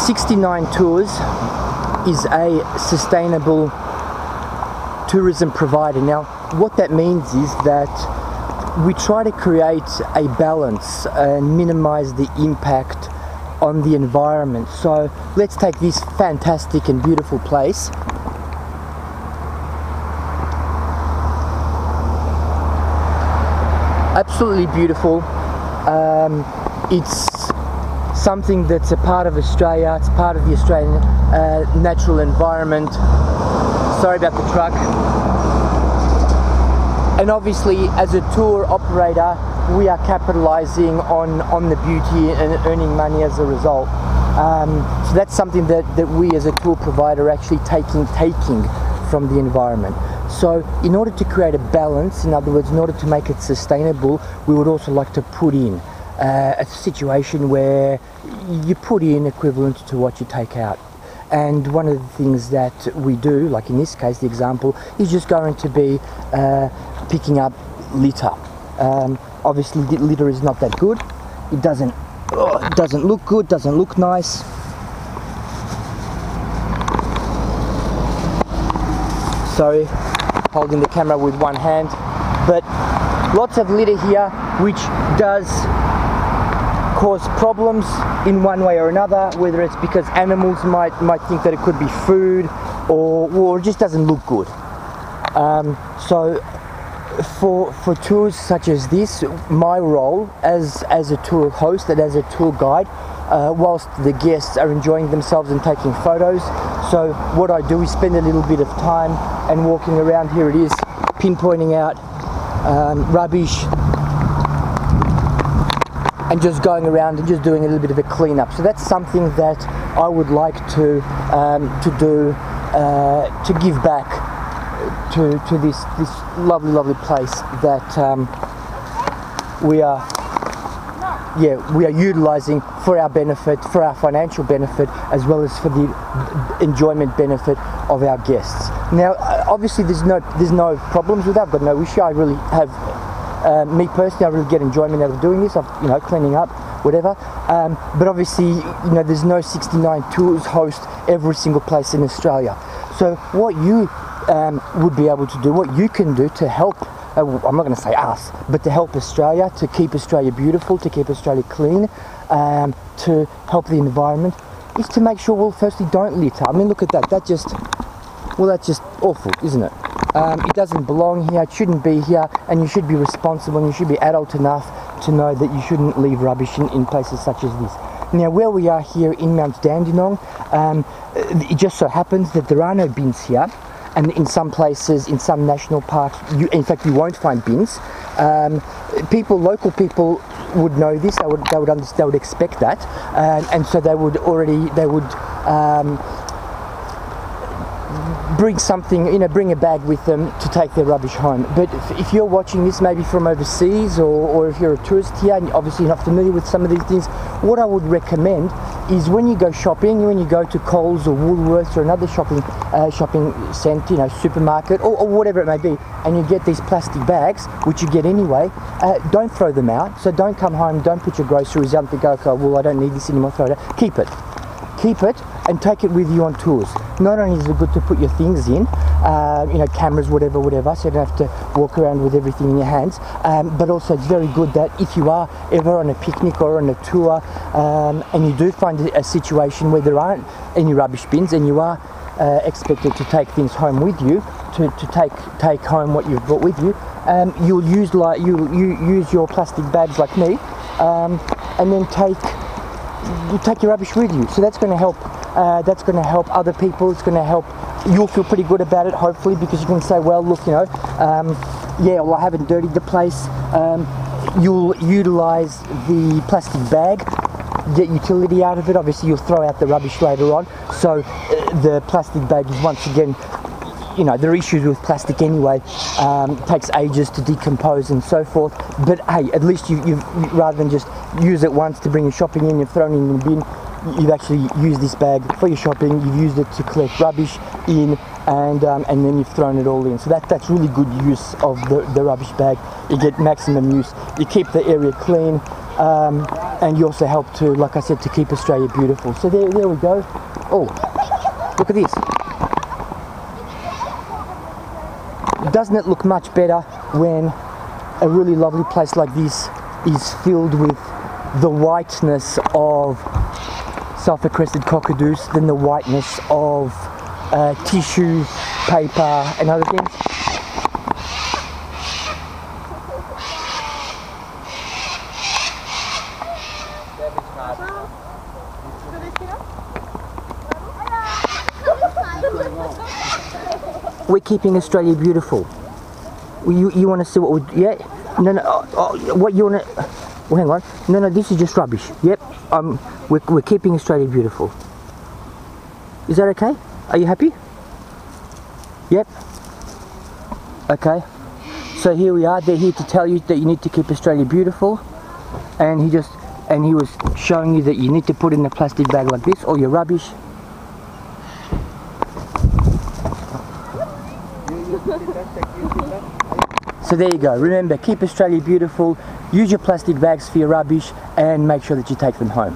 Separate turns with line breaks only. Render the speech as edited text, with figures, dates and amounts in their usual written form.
69 Tours is a sustainable tourism provider. Now, what that means is that we try to create a balance and minimize the impact on the environment. So let's take this fantastic and beautiful place. Absolutely beautiful. It's something that's a part of Australia. It's part of the Australian natural environment. Sorry about the truck. And obviously, as a tour operator, we are capitalizing on the beauty and earning money as a result. So that's something that we as a tour provider are actually taking from the environment. So in order to create a balance, in other words, in order to make it sustainable, we would also like to put in a situation where you put in equivalent to what you take out. And one of the things that we do, like in this case, the example, is just going to be picking up litter. Obviously, the litter is not that good. It doesn't look good, doesn't look nice. Sorry, holding the camera with one hand. But lots of litter here, which does cause problems in one way or another, whether it's because animals might think that it could be food, or it just doesn't look good. So for tours such as this, my role as a tour host and as a tour guide, whilst the guests are enjoying themselves and taking photos, so what I do is spend a little bit of time and walking around. Here it is, pinpointing out rubbish, and just going around and just doing a little bit of a cleanup. So that's something that I would like to do, to give back to this lovely place that we are utilizing for our benefit, for our financial benefit, as well as for the enjoyment benefit of our guests. Now, obviously, there's no problems with that. I've got no issue. I really have. Me personally, I really get enjoyment out of doing this, of cleaning up, whatever. But obviously, there's no 69 Tours host every single place in Australia. So what you would be able to do, what you can do to help, I'm not going to say us, but to help Australia, to keep Australia beautiful, to keep Australia clean, to help the environment, is to make sure, well, firstly, don't litter. I mean, look at that. That's just awful, isn't it? It doesn't belong here, it shouldn't be here, and you should be responsible and you should be adult enough to know that you shouldn't leave rubbish in places such as this. Now, where we are here in Mount Dandenong, it just so happens that there are no bins here, and in some places, in some national parks, in fact, you won't find bins. Local people would know this. They would expect that, and so they would bring something, bring a bag with them to take their rubbish home. But if you're watching this maybe from overseas, or if you're a tourist here and obviously you're not familiar with some of these things, what I would recommend is when you go shopping, when you go to Coles or Woolworths or another shopping centre, supermarket or whatever it may be, and you get these plastic bags, which you get anyway, don't throw them out. So don't come home, don't put your groceries out and think, okay, well, I don't need this anymore, throw it out. Keep it and take it with you on tours. Not only is it good to put your things in, cameras, whatever, so you don't have to walk around with everything in your hands, but also it's very good that if you are ever on a picnic or on a tour, and you do find a situation where there aren't any rubbish bins and you are expected to take things home with you, to take home what you've brought with you, you'll use your plastic bags like me, and then you take your rubbish with you. So that's going to help. That's going to help other people. It's going to help. You'll feel pretty good about it, hopefully, because you can say, well, look, I haven't dirtied the place. You'll utilize the plastic bag, get utility out of it. Obviously, you'll throw out the rubbish later on. So the plastic bag is once again, there are issues with plastic anyway. It takes ages to decompose and so forth. But hey, at least you've rather than just use it once to bring your shopping in, you've thrown it in the bin, you've actually used this bag for your shopping, you've used it to collect rubbish in, and then you've thrown it all in. So that's really good use of the rubbish bag. You get maximum use. You keep the area clean, and you also help to, like I said, to keep Australia beautiful. So there we go. Oh, look at this. Doesn't it look much better when a really lovely place like this is filled with the whiteness of sulfur-crested cockadoos than the whiteness of tissue, paper and other things? We're keeping Australia beautiful. You want to see what we... Yeah? No, what you want to... Well, hang on. No, this is just rubbish. Yep. We're keeping Australia beautiful. Is that okay? Are you happy? Yep. Okay. So here we are. They're here to tell you that you need to keep Australia beautiful. And he was showing you that you need to put in a plastic bag like this, all your rubbish. So there you go. Remember, keep Australia beautiful, use your plastic bags for your rubbish, and make sure that you take them home.